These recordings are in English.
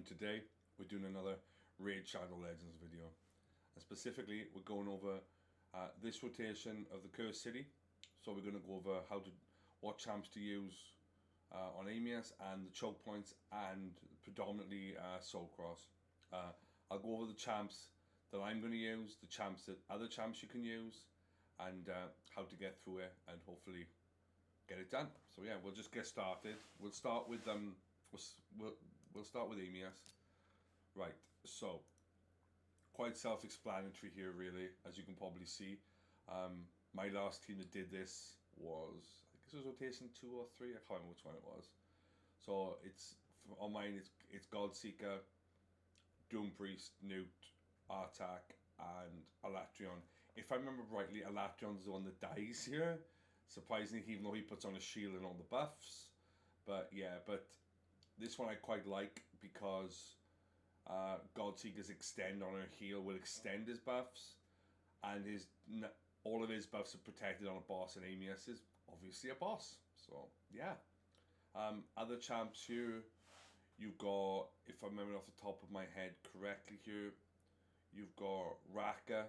and today we're doing another Raid Shadow Legends video. And specifically, we're going over this rotation of the Curse City. So we're going to go over what champs to use on Amius and the choke points and predominantly soulcorss. I'll go over the champs that I'm going to use, the champs that other champs you can use, and how to get through it and hopefully get it done. So yeah, we'll just get started. We'll start with we'll start with Amius. Right, so quite self-explanatory here, really, as you can probably see. My last team that did this was, I guess it was rotation 2 or 3, I can't remember which one it was. So it's on mine. It's Godseeker, Doom Priest, Newt, Artak, and Alatrion. If I remember rightly, Alatrion's the one that dies here. Surprisingly, even though he puts on a shield and all the buffs. But yeah, but this one I quite like because Godseeker's extend on her heal will extend his buffs, and all of his buffs are protected on a boss, and Amius is obviously a boss. So yeah. Other champs here, you've got, if I remember off the top of my head correctly here, you've got Raka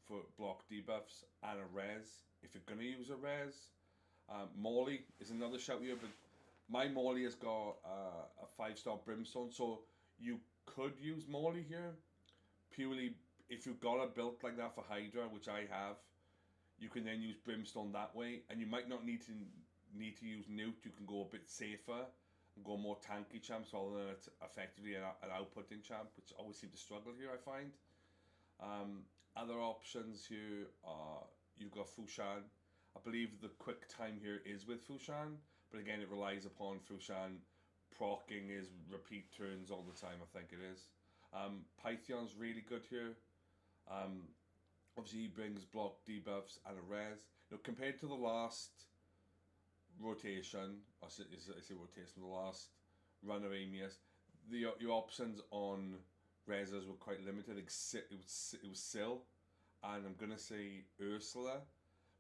for block debuffs and a res if you're gonna use a res. Morley is another shout here, but my Morley has got a 5-star brimstone, so you could use Morley here purely if you've got a build like that for Hydra, which I have. You can then use brimstone that way, and you might not need to use Newt. You can go a bit safer and go more tanky champs rather than effectively an outputting champ, which always seem to struggle here, I find. Other options here are, you've got Fushan. I believe the quick time here is with Fushan, but again it relies upon Fushan proccing his repeat turns all the time, I think it is. Pythion's really good here. Obviously he brings block debuffs and a res. Now, compared to the last rotation, I say rotation, the last run of Amius, your options on reses were quite limited. It was Syl, and I'm gonna say Ursula.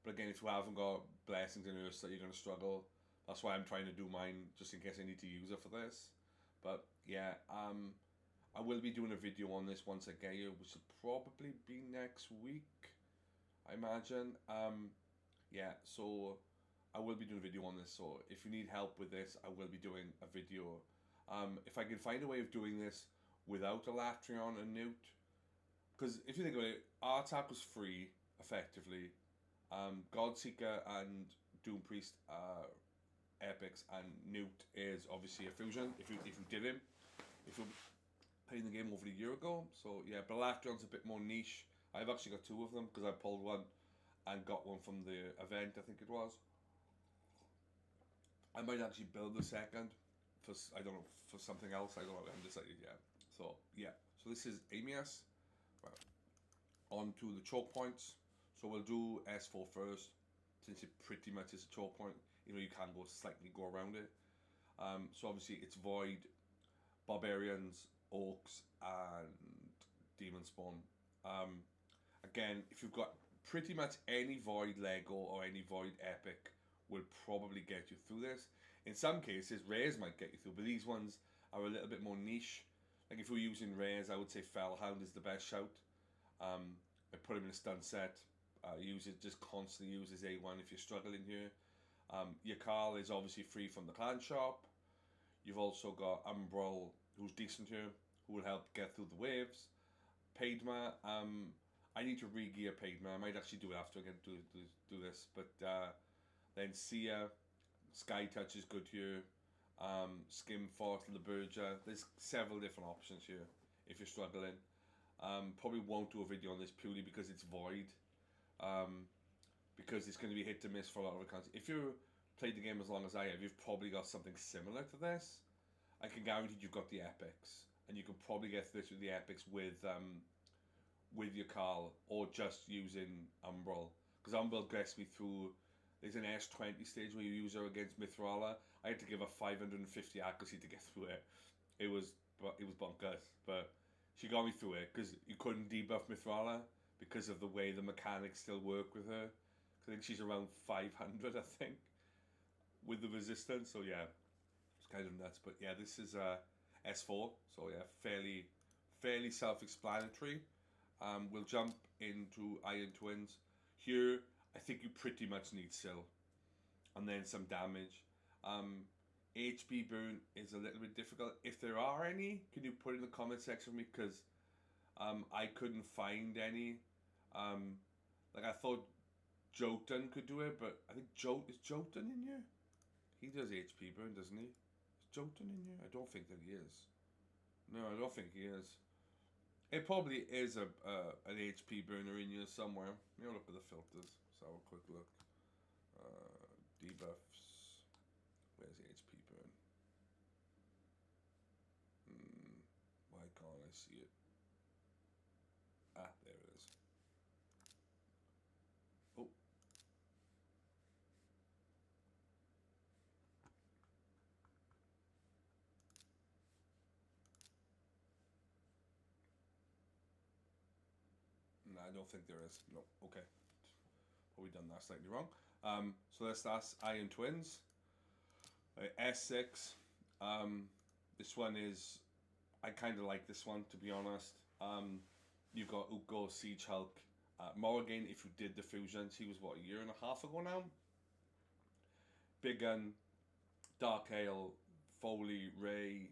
But again, if you haven't got blessings in Ursula, you're gonna struggle. That's why I'm trying to do mine, just in case I need to use it for this. But yeah, I will be doing a video on this once I get here, which will probably be next week, I imagine. Yeah, so I will be doing a video on this. So if you need help with this, I will be doing a video. If I can find a way of doing this without Alatrion and Newt, because if you think about it, Artak was free effectively. Godseeker and Doom Priest are epics, and Newt is obviously a fusion. If you did him, if you're playing the game over a year ago, so yeah. But Alatrion's a bit more niche. I've actually got 2 of them because I pulled one and got one from the event, I think it was. I might actually build the second for, I don't know, for something else. I don't know. I haven't decided yet. So yeah. So this is Amius. Right. On to the choke points. So we'll do S4 first, since it pretty much is a choke point. You know, you can slightly go around it. So obviously it's Void, Barbarians, Orcs, and Demon Spawn. Again, if you've got pretty much any Void Lego or any Void Epic, will probably get you through this. In some cases, rares might get you through, but these ones are a little bit more niche. Like if we're using rares, I would say Fellhound is the best shout. I put him in a stun set. Just constantly use his A1 if you're struggling here. Your Carl is obviously free from the clan shop. You've also got Umbral, who's decent here, who will help get through the waves. Padma, I need to re-gear Padma. I might actually do it after I get do this. But then Sia, Sky Touch is good here. Skimfort, Laberja. There's several different options here if you're struggling. Probably won't do a video on this purely because it's Void. Because it's going to be hit to miss for a lot of accounts. If you've played the game as long as I have, you've probably got something similar to this. I can guarantee you've got the epics, and you can probably get this with the epics with your Carl, or just using Umbral, because Umbral gets me through. There's an S20 stage where you use her against Mithrala. I had to give her 550 accuracy to get through it. It was bonkers, but she got me through it because you couldn't debuff Mithrala because of the way the mechanics still work with her. I think she's around 500, I think, with the resistance. So yeah, it's kind of nuts. But yeah, this is S4. So yeah, fairly self-explanatory. We'll jump into Iron Twins. Here, I think you pretty much need Sil and then some damage. Um, HP burn is a little bit difficult. If there are any, can you put in the comment section for me? Because I couldn't find any. Um, like I thought Jotun could do it, but I think is Jotun in here? He does HP burn, doesn't he? Is Jotun in here? I don't think that he is. No, I don't think he is. It probably is an HP burner in here somewhere. You know, look at the filters. So have a quick look. Debuffs. Where's the HP burn? Why can't I see it? Ah, there it is. Oh. No, I don't think there is. No, okay. Probably done that slightly wrong. So that's Iron Twins. S6. This one is, I kind of like this one, to be honest. You've got Ugo, Siege Hulk, Morrigan. If you did the fusions, he was what, a year and a half ago now. Big Gun, Dark Ale, Foley, Ray,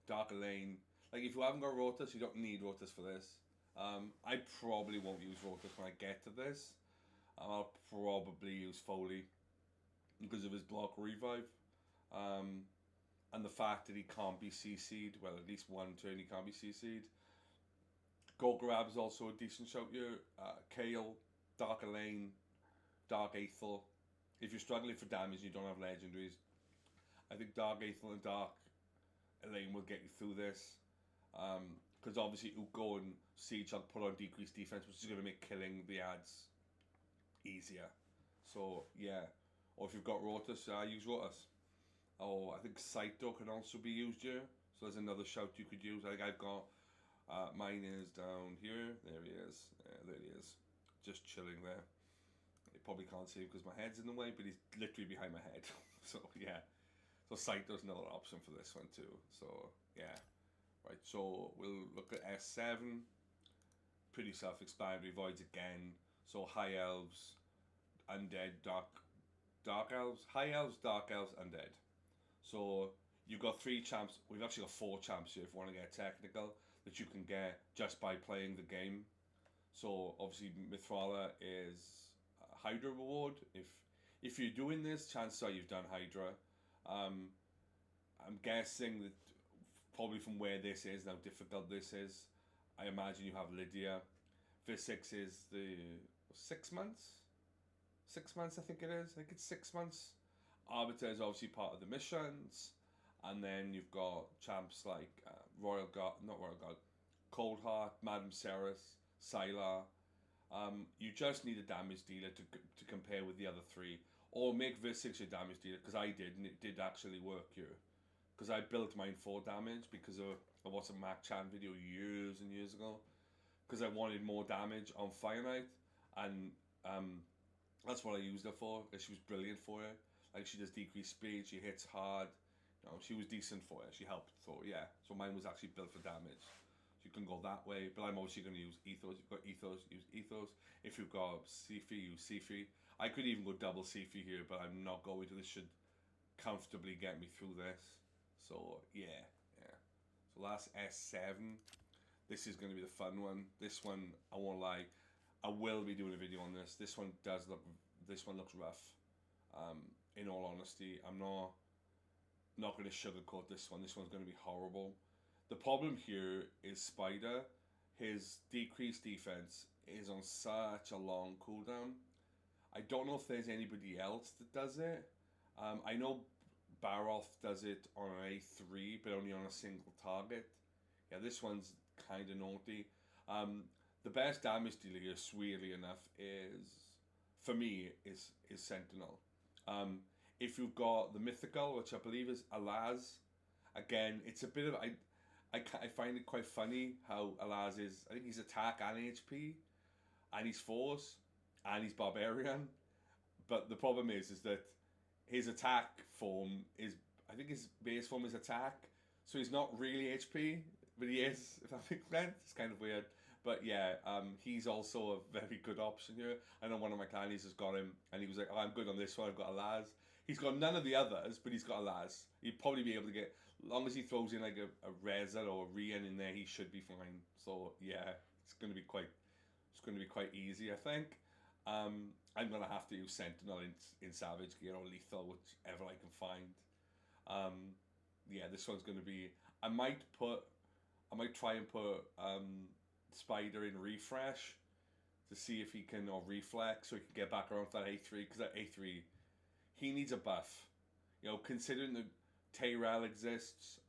Dark Elaine. Like if you haven't got Rotus, you don't need Rotus for this. I probably won't use Rotus when I get to this. I'll probably use Foley because of his block revive. And the fact that he can't be CC'd, well, at least one turn he can't be CC'd. Golgarab is also a decent shout here. Kale, Dark Elaine, Dark Aethel. If you're struggling for damage and you don't have legendaries, I think Dark Aethel and Dark Elaine will get you through this. Because obviously Ugo and Siege will put on decreased defense, which is going to make killing the ads easier. So, yeah. Or if you've got Rotus, use Rotus. Oh, I think Saito can also be used here. So there's another shout you could use. I think I've got, mine is down here. There he is. There he is. Just chilling there. You probably can't see him because my head's in the way, but he's literally behind my head. So, yeah. So Saito's another option for this one too. So, yeah. Right, so we'll look at S7. Pretty self-explanatory. Voids again. So High Elves, Undead, Dark Elves. High Elves, Dark Elves, Undead. So you've got 3 champs. We've actually got 4 champs here if you want to get technical, that you can get just by playing the game. So obviously Mithrala is Hydra reward. If you're doing this, chances are you've done Hydra. I'm guessing that probably from where this is and how difficult this is, I imagine you have Lydia. Visix is the 6 months? 6 months, I think it is. I think it's 6 months. Arbiter is obviously part of the missions. And then you've got champs like not Royal God, Coldheart, Madame Ceres, Sylar. You just need a damage dealer to compare with the other 3. Or make Visix your damage dealer, because I did, and it did actually work here. Because I built mine for damage because of I watched a Mac Chan video years and years ago. Because I wanted more damage on Fire Knight, and that's what I used her for. She was brilliant for it. Like she does decreased speed, she hits hard. You know, she was decent for it. She helped. So yeah, so mine was actually built for damage. So you can go that way, but I'm obviously going to use Ethos. If you've got Ethos, use Ethos. If you've got Sifi, use Sifi. I could even go double Sifi here, but I'm not going to. This should comfortably get me through this. So yeah. So last S7. This is going to be the fun one. This one, I won't lie, I will be doing a video on this. This one looks rough. In all honesty, I'm not going to sugarcoat this one. This one's going to be horrible. The problem here is Spider. His decreased defense is on such a long cooldown. I don't know if there's anybody else that does it. I know Baroth does it on an A3, but only on a single target. Yeah, this one's kind of naughty. The best damage dealer here, weirdly enough, for me is Sentinel. If you've got the mythical, which I believe is Alaz, again, it's a bit of I find it quite funny how Alaz is. I think he's attack and HP, and he's force, and he's barbarian. But the problem is that his attack form is, I think his base form is attack. So he's not really HP, but he is, if that makes sense. It's kind of weird. But yeah, he's also a very good option here. I know one of my clients has got him, and he was like, "Oh, I'm good on this one. I've got a Laz." He's got none of the others, but he's got a Laz. He'd probably be able to get, as long as he throws in like a Reza or a Rian in there, he should be fine. So yeah, it's going to be quite easy, I think. I'm gonna have to use Sentinel in Savage Gear or Lethal, whichever I can find. Um, yeah, this one's going to be. I might put. I might try and put Spider in refresh to see if he can, or reflex, so he can get back around to that A3, because that A3, he needs a buff. You know, considering that Tyrell exists,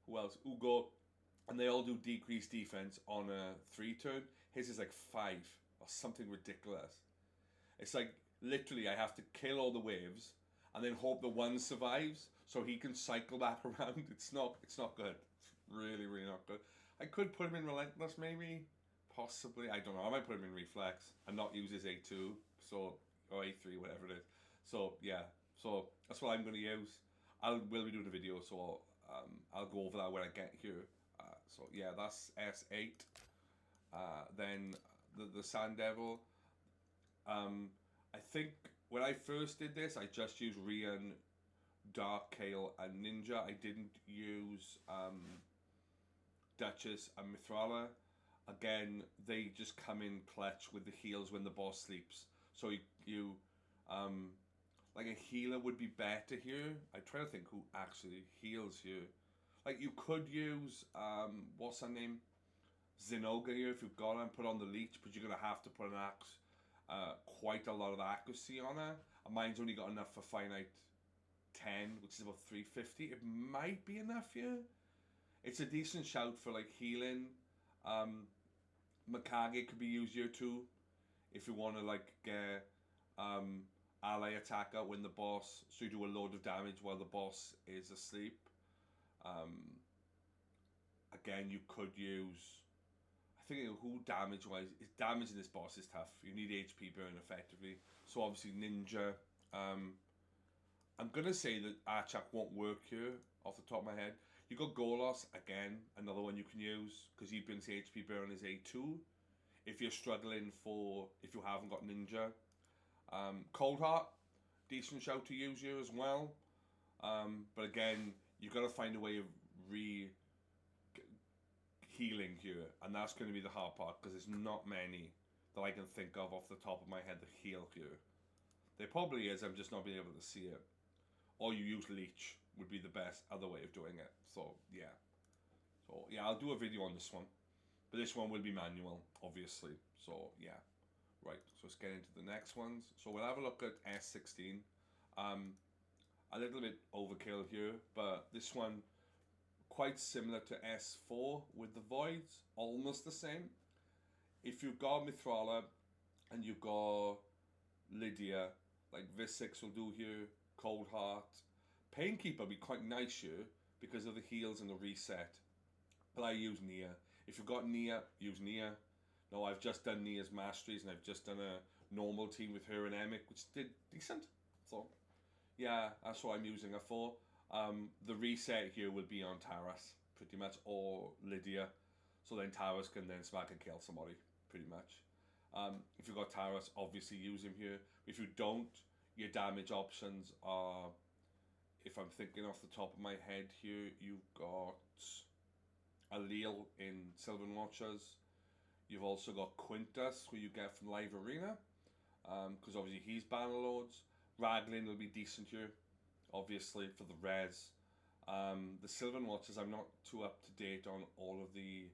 who else? Ugo, and they all do decreased defense on a 3 turn. His is like 5 or something ridiculous. It's like literally I have to kill all the waves and then hope the one survives so he can cycle back around. It's not good. It's really, really not good. I could put him in Relentless maybe. Possibly. I don't know. I might put him in Reflex and not use his A2, so, or A3, whatever it is. So yeah. So that's what I'm gonna use. Will be doing a video, so I'll go over that when I get here. So yeah, that's S8. Then the Sand Devil. I think when I first did this, I just used Rian, Dark Kale, and Ninja. I didn't use Duchess and Mithrala. Again, they just come in clutch with the heals when the boss sleeps. So you like a healer would be better here. I try to think who actually heals here. Like you could use what's her name? Zenoga here if you've got her and put on the leech, but you're gonna have to put an axe. Quite a lot of accuracy on her. And mine's only got enough for finite 10, which is about 350. It might be enough here. It's a decent shout for like healing. Mikage could be used here too, if you want to like get ally attacker when the boss, so you do a load of damage while the boss is asleep. Again, you could use. I think who damage wise, damaging this boss is tough. You need HP burn effectively. So obviously Ninja. I'm gonna say that Archak won't work here off the top of my head. You got Golos again, another one you can use because he brings HP burn as A2. If you're struggling if you haven't got Ninja, Cold Heart, decent shout to use here as well. But again, you've got to find a way of healing here, and that's going to be the hard part because there's not many that I can think of off the top of my head that heal here. There probably is, I'm just not being able to see it. Or you use Leech would be the best other way of doing it. So yeah, I'll do a video on this one, but this one will be manual, obviously. So yeah, right. So let's get into the next ones. So we'll have a look at S16. A little bit overkill here, but this one quite similar to S4 with the voids, almost the same. If you've got Mithrala and you've got Lydia, like V6 will do here, Cold Heart. Painkeeper will be quite nice here because of the heals and the reset. But I use Nia. If you've got Nia, use Nia. No, I've just done Nia's Masteries and I've just done a normal team with her and Emic, which did decent. So yeah, that's what I'm using her for. The reset here will be on Taras, pretty much, or Lydia. So then Taras can then smack and kill somebody, pretty much. If you've got Taras, obviously use him here. If you don't, your damage options are, if I'm thinking off the top of my head here, you've got Alil in Sylvan Watchers. You've also got Quintus, who you get from Live Arena, because obviously he's Bannerlords. Raglan will be decent here, obviously, for the res. The Sylvan Watchers, I'm not too up to date on all of the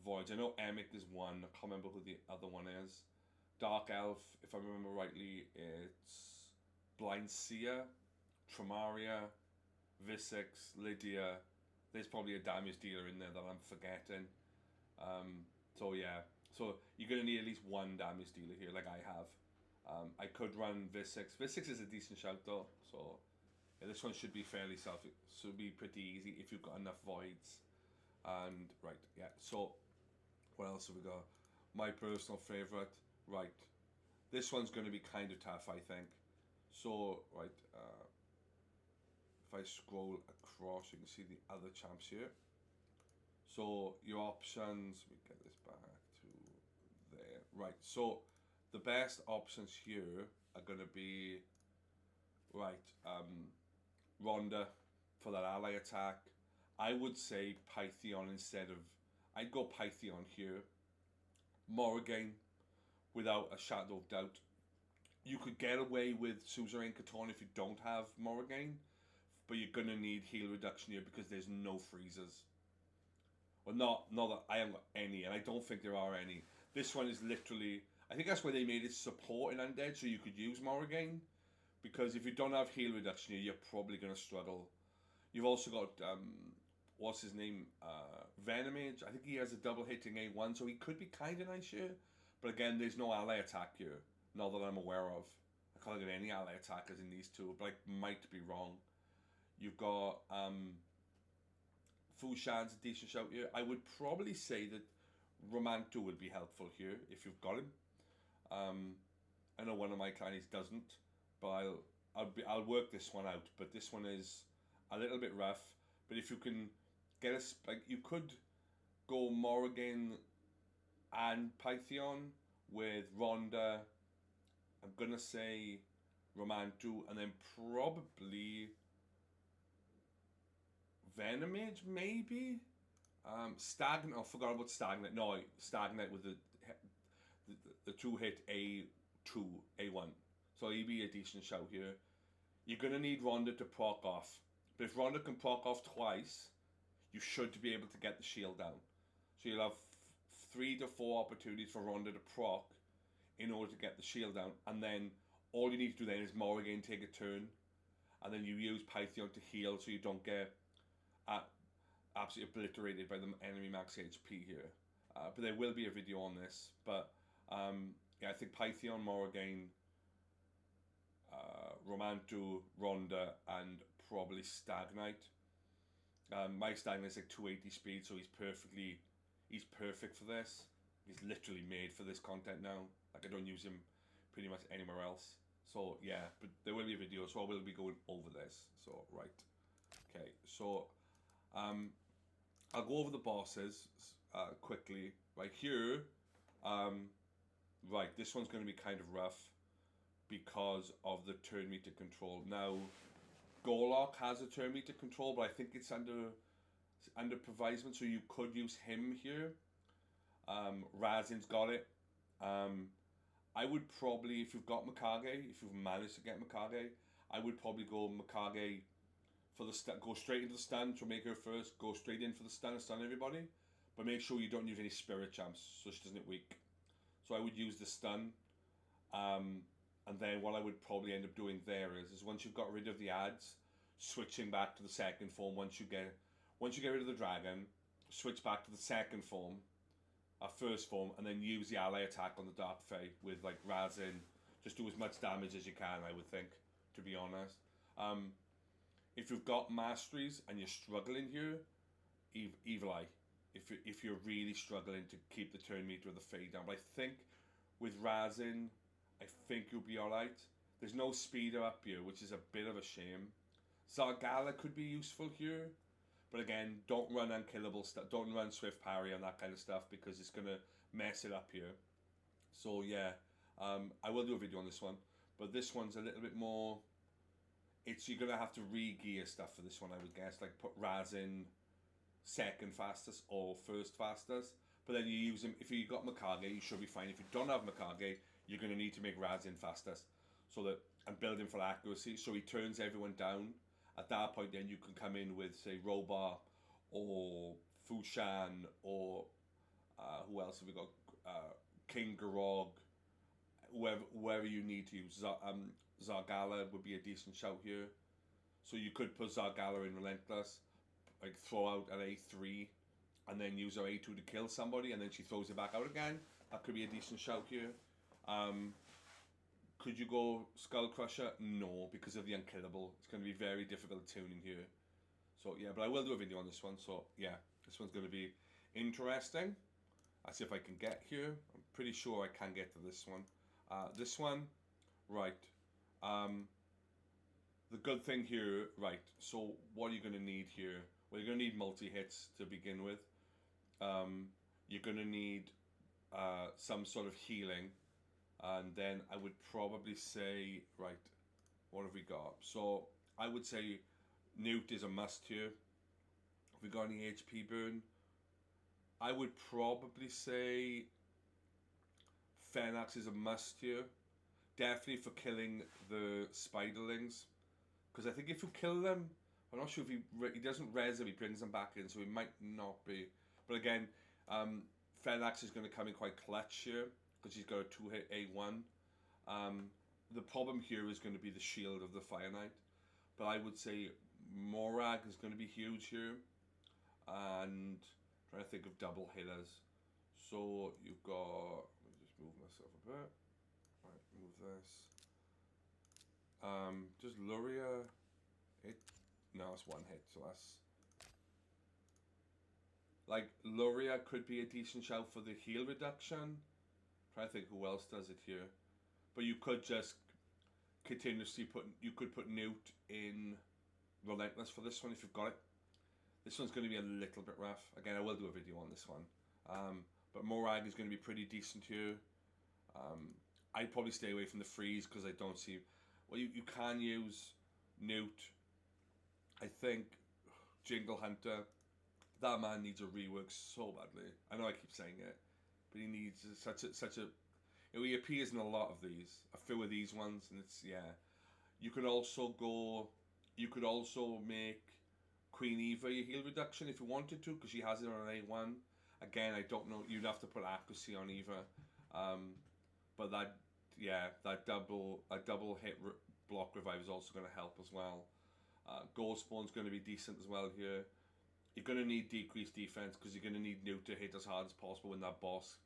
voids. I know Emic is one, I can't remember who the other one is. Dark Elf, if I remember rightly, it's Blind Seer, Tramaria, Visix, Lydia. There's probably a damage dealer in there that I'm forgetting. So yeah, so you're going to need at least one damage dealer here, like I have. I could run Visix. Visix is a decent shout though, so yeah, this one should be fairly should be pretty easy if you've got enough voids. And right, yeah, so what else have we got? My personal favourite, right, this one's going to be kind of tough, I think. So, right, if I scroll across, you can see the other champs here. So your options, we get this back to there. Right, so the best options here are going to be, right, Ronda for that ally attack. I would say Pythion instead of, I'd go Pythion here. Morrigan, without a shadow of doubt. You could get away with Suzerain Katon if you don't have Morrigan, but you're going to need heal reduction here because there's no freezers. Well, not that I haven't got any, and I don't think there are any. This one is literally, I think that's why they made it support in Undead, so you could use Morrigan, because if you don't have heal reduction here, you're probably going to struggle. You've also got, what's his name, Venomage. I think he has a double hitting A1, so he could be kind of nice here. But again, there's no ally attack here, not that I'm aware of. I can't get any ally attackers in these two, but I might be wrong. You've got Fu Shan's a decent shout here. I would probably say that Romanto would be helpful here if you've got him. I know one of my clients doesn't, but I'll work this one out. But this one is a little bit rough. But if you can get a, like, you could go Morrigan and Pythion with Ronda. I'm gonna say Romanto, and then probably Venomage, maybe. Stagnant. I forgot about Stagnant. No, Stagnant with the two hit A2 A1. So he'd be a decent shout here. You're gonna need Ronda to proc off, but if Ronda can proc off twice, you should be able to get the shield down. So you'll have 3 to 4 opportunities for Ronda to proc in order to get the shield down, and then all you need to do then is Morrigan take a turn, and then you use Pythion to heal so you don't get absolutely obliterated by the enemy max HP here. But there will be a video on this. But yeah, I think Pythion, Morrigan, Romanto, Ronda, and probably Stagnite. My Stagnite's like 280 speed, so he's perfect for this. He's literally made for this content now. Like, I don't use him pretty much anywhere else. So yeah, but there will be a video, so I will be going over this. So right, okay, so I'll go over the bosses quickly. Right here, right, this one's going to be kind of rough because of the turn meter control. Now, Gorlock has a turn meter control, but I think it's under provisement, so you could use him here. Razin's got it. I would probably, if you've got Mikage, if you've managed to get Mikage, I would probably go Mikage for the go straight into the stun to make her first, go straight in for the stun and stun everybody, but make sure you don't use any spirit champs so she doesn't get weak. So I would use the stun, and then what I would probably end up doing there is once you've got rid of the ads, switching back to the second form. Once you get rid of the dragon, switch back to the second form, first form, and then use the ally attack on the Dark Fae with like Razin. Just do as much damage as you can, I would think, to be honest. If you've got masteries and you're struggling here, Evil Eye. If you're really struggling to keep the turn meter of the Fae down, but I think with Razin, I think you'll be alright. There's no speeder up here, which is a bit of a shame. Zargala could be useful here, but again, don't run unkillable stuff. Don't run swift parry and that kind of stuff because it's gonna mess it up here. So yeah, I will do a video on this one, but this one's a little bit more. You're gonna have to re-gear stuff for this one, I would guess. Like put Razin second fastest or first fastest, but then you use him. If you got Mikage, you should be fine. If you don't have Mikage, you're gonna need to make Razin fastest, so that and build him for accuracy. So he turns everyone down. At that point, then you can come in with say Roba or Fushan or who else have we got? King Garog. Whoever you need to use. Zargala would be a decent shout here. So you could put Zargala in Relentless, like throw out an A3, and then use her A2 to kill somebody, and then she throws it back out again. That could be a decent shout here. Could you go Skull Crusher? No, because of the unkillable. It's going to be very difficult tuning here. So yeah, but I will do a video on this one. So yeah, this one's going to be interesting. I'll see if I can get here. I'm pretty sure I can get to this one. This one, right. the good thing here, right? So what are you going to need here? Well, you're going to need multi-hits to begin with. You're going to need some sort of healing, and then I would probably say, right, what have we got? So I would say Newt is a must here. Have we got any HP burn? I would probably say Fenax is a must here. Definitely for killing the spiderlings. Because I think if you kill them, I'm not sure if he doesn't res them, he brings them back in, so he might not be. But again, Fenax is going to come in quite clutch here, because he's got a 2-hit A1. The problem here is going to be the shield of the Fire Knight. But I would say Morag is going to be huge here. And trying to think of double hitters. So you've got, let me just move myself a bit. Right, move this. Just Luria hit. No, it's one hit, so that's like Luria could be a decent shout for the heal reduction. Trying to think who else does it here. But you could just continuously you could put Newt in Relentless for this one if you've got it. This one's going to be a little bit rough. Again, I will do a video on this one. But Morag is going to be pretty decent here. I'd probably stay away from the freeze because I don't see... Well, you can use Newt. I think Jingle Hunter, that man needs a rework so badly. I know I keep saying it, but he needs such a you know, he appears in a lot of these, a few of these ones, and it's, yeah. You could also make Queen Eva your heal reduction if you wanted to, because she has it on an A1. Again, I don't know, you'd have to put accuracy on Eva. But that double hit block revive is also going to help as well. Ghost Spawn's going to be decent as well here. You're going to need decreased defense because you're going to need Newt to hit as hard as possible when that boss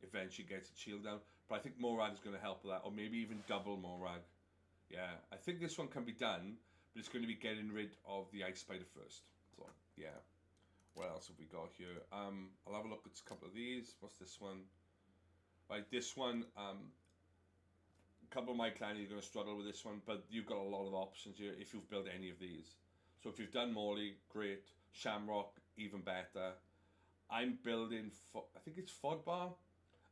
eventually gets its shield down. But I think Morag is going to help with that, or maybe even double Morag. Yeah, I think this one can be done, but it's going to be getting rid of the Ice Spider first. So, yeah. What else have we got here? I'll have a look at a couple of these. What's this one? Right, this one, a couple of my clan are going to struggle with this one, but you've got a lot of options here if you've built any of these. So if you've done Morley, great. Shamrock, even better. I'm building, I think it's Fodbar.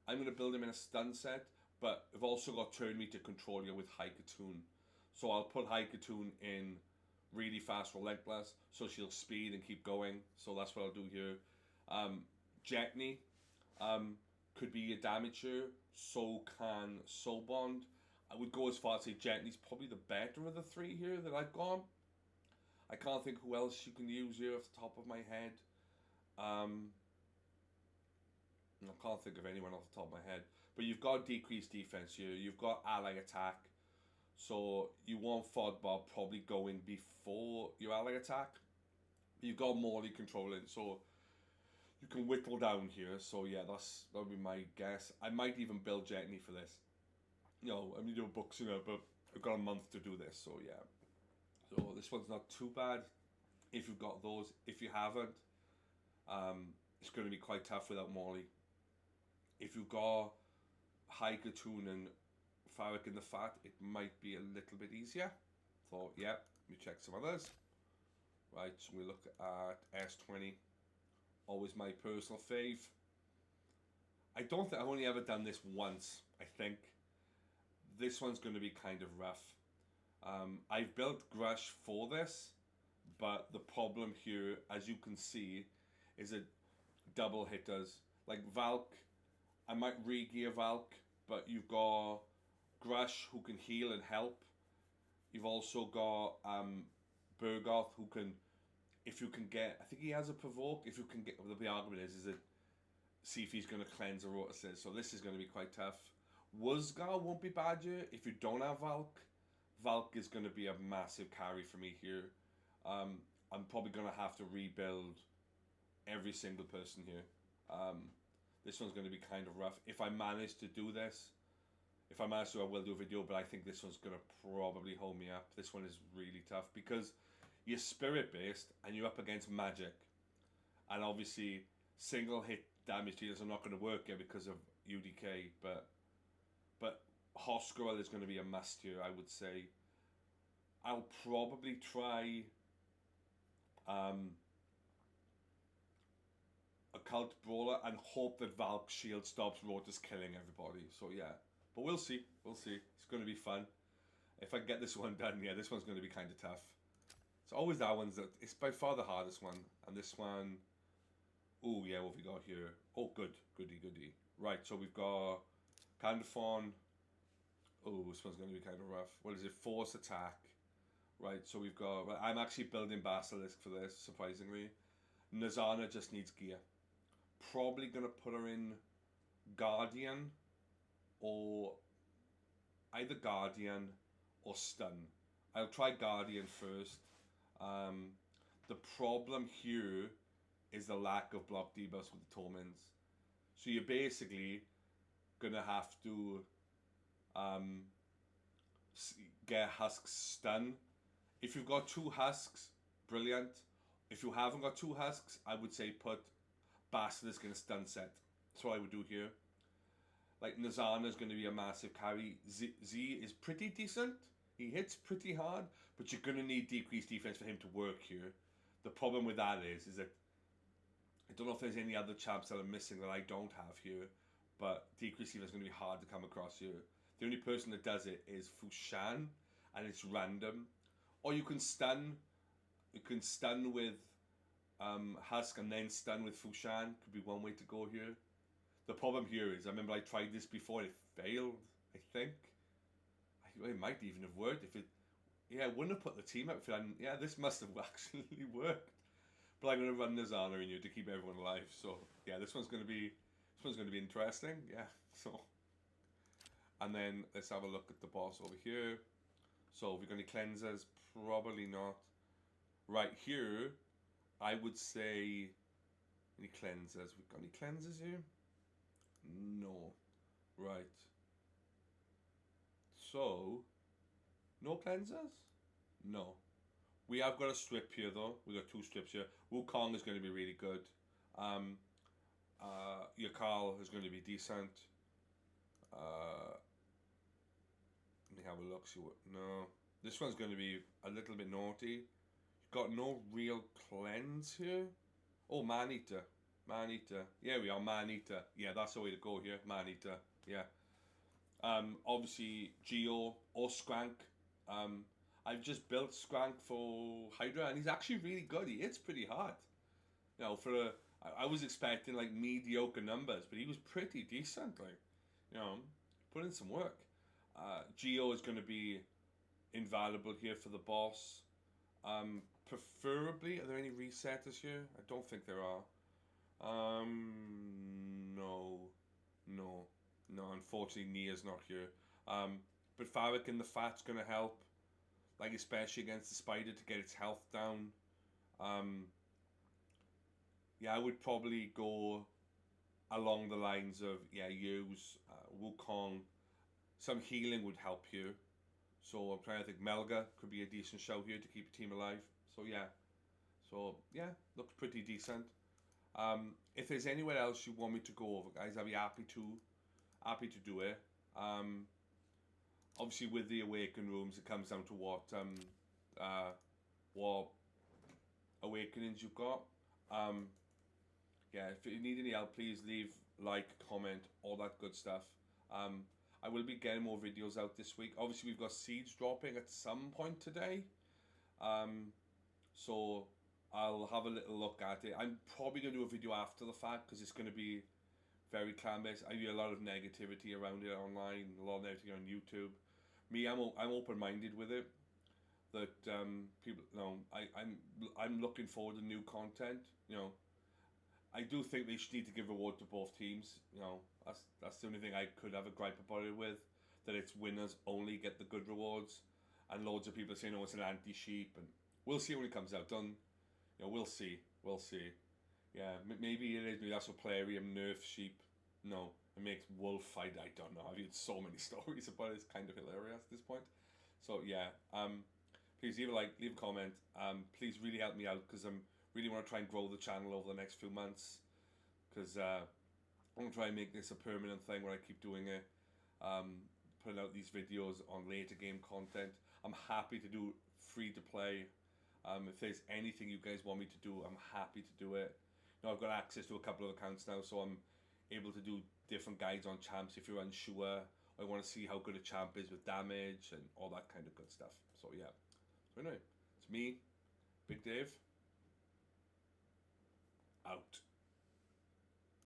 I'm going to build him in a stun set, but I've also got Turn Meter Controller with High Katoon. So I'll put High Katoon in really fast Relentless, so she'll speed and keep going. So that's what I'll do here. Jetney could be a damager, so can Soul Bond. I would go as far as say Jetney's probably the better of the three here that I've gone. I can't think who else you can use here off the top of my head. I can't think of anyone off the top of my head. But you've got decreased defense here. You've got ally attack. So you want Fodbar probably going before your ally attack. You've got Morley controlling, so you can whittle down here. So yeah, that would be my guess. I might even build Jetney for this. You know, I'm doing books, you know, but I've got a month to do this, so yeah. So this one's not too bad if you've got those. If you haven't, it's going to be quite tough without Morley. If you've got High Katoon and Farrick in the Fat, it might be a little bit easier. So yeah, let me check some others. Right, so we look at S20. Always my personal fave. I don't think I've only ever done this once, I think. This one's going to be kind of rough. I've built Grush for this, but the problem here, as you can see, is it double hitters. Like Valk, I might re-gear Valk, but you've got Grush who can heal and help. You've also got Burgoth who can, if you can get, I think he has a provoke, if you can get, well, the argument is that see if he's going to cleanse a Rotices, so this is going to be quite tough. Wuzgar won't be bad here if you don't have Valk. Valk is going to be a massive carry for me here. I'm probably going to have to rebuild every single person here. This one's going to be kind of rough. If I manage to do this, I will do a video, but I think this one's going to probably hold me up. This one is really tough because you're spirit based and you're up against magic. And obviously single hit damage dealers are not going to work here because of UDK, but Hosgirl is going to be a must here, I would say. I'll probably try um, a cult brawler and hope that Valk's shield stops Rotus killing everybody. So yeah, but we'll see. We'll see. It's going to be fun. If I get this one done, yeah, this one's going to be kind of tough. It's always that one's that it's by far the hardest one, and this one. Oh yeah, what have we got here? Oh, good, goody, goody. Right, so we've got Candathon. Oh, this one's going to be kind of rough. What is it? Force attack. Right, so we've got. Well, I'm actually building Basilisk for this, surprisingly. Nazana just needs gear. Probably going to put her in Guardian or either Guardian or Stun. I'll try Guardian first. The problem here is the lack of block debuffs with the Torments. So you're basically gonna have to get Husks Stun. If you've got 2 Husks, brilliant. If you haven't got 2 Husks, I would say put Basilisk in a stun set. That's what I would do here. Like Nazana is going to be a massive carry. Z is pretty decent. He hits pretty hard, but you're going to need decreased defense for him to work here. The problem with that is that I don't know if there's any other champs that I'm missing that I don't have here, but decreased defense is going to be hard to come across here. The only person that does it is Fushan, and it's random. Or you can stun. You can stun with Husk and then stun with Fushan. Could be one way to go here. The problem here is, I remember I tried this before and it failed, I think. It might even have worked if it... Yeah, I wouldn't have put the team up if it hadn't... Yeah, this must have actually worked. But I'm going to run Nazana in you to keep everyone alive. So, yeah, this one's going to be interesting. Yeah, so... And then, let's have a look at the boss over here. So, have we got any cleansers? Probably not. Right here, I would say... Any cleansers? We've got any cleansers here? No. Right. So, no cleansers? No. We have got a strip here though. We got 2 strips here. Wukong is going to be really good. Yakal is going to be decent. Let me have a look. See what? No. This one's going to be a little bit naughty. Got no real cleanse here. Oh, Man-Eater. Man-Eater. Yeah, we are Man-Eater. Yeah, that's the way to go here. Man-Eater. Yeah. Obviously, Geo or Skrank. I've just built Skrank for Hydra, and he's actually really good. He hits pretty hard. You know, I was expecting like mediocre numbers, but he was pretty decent. Like, you know, put in some work. Geo is going to be invaluable here for the boss. Preferably, are there any resetters here? I don't think there are. No. Unfortunately, Nia's not here. But Farrakh in the Fat's gonna help, like especially against the spider to get its health down. Yeah, I would probably go along the lines of use Wukong. Some healing would help here. So I'm trying to think. Melga could be a decent show here to keep the team alive. So yeah, looks pretty decent. If there's anywhere else you want me to go over, guys, I'll be happy to do it. Obviously, with the Awaken rooms, it comes down to what awakenings you've got. Yeah, if you need any help, please leave like, comment, all that good stuff. I will be getting more videos out this week. Obviously, we've got seeds dropping at some point today. So I'll have a little look at it. I'm probably going to do a video after the fact because it's going to be very clan-based. I hear a lot of negativity around it online, a lot of negativity on YouTube. Me, I'm open-minded with it. That people, you know, I'm looking forward to new content. You know, I do think they should need to give reward to both teams. You know, that's the only thing I could have a gripe about it with. That it's winners only get the good rewards, and loads of people saying, "Oh, it's an anti-sheep," and we'll see when it comes out. We'll see. Yeah, maybe it is. Maybe that's what Plarium nerfs sheep. No, it makes wolf fight. I don't know. I've heard so many stories about it. It's kind of hilarious at this point. So yeah, please leave a comment. Please really help me out because I'm really want to try and grow the channel over the next few months. Because I'm gonna try and make this a permanent thing where I keep doing it. putting out these videos on later game content. I'm happy to do free to play. If there's anything you guys want me to do, I'm happy to do it. You know, I've got access to a couple of accounts now, so I'm able to do different guides on champs if you're unsure. I want to see how good a champ is with damage and all that kind of good stuff. So yeah. So anyway, it's me, Big Dave, out.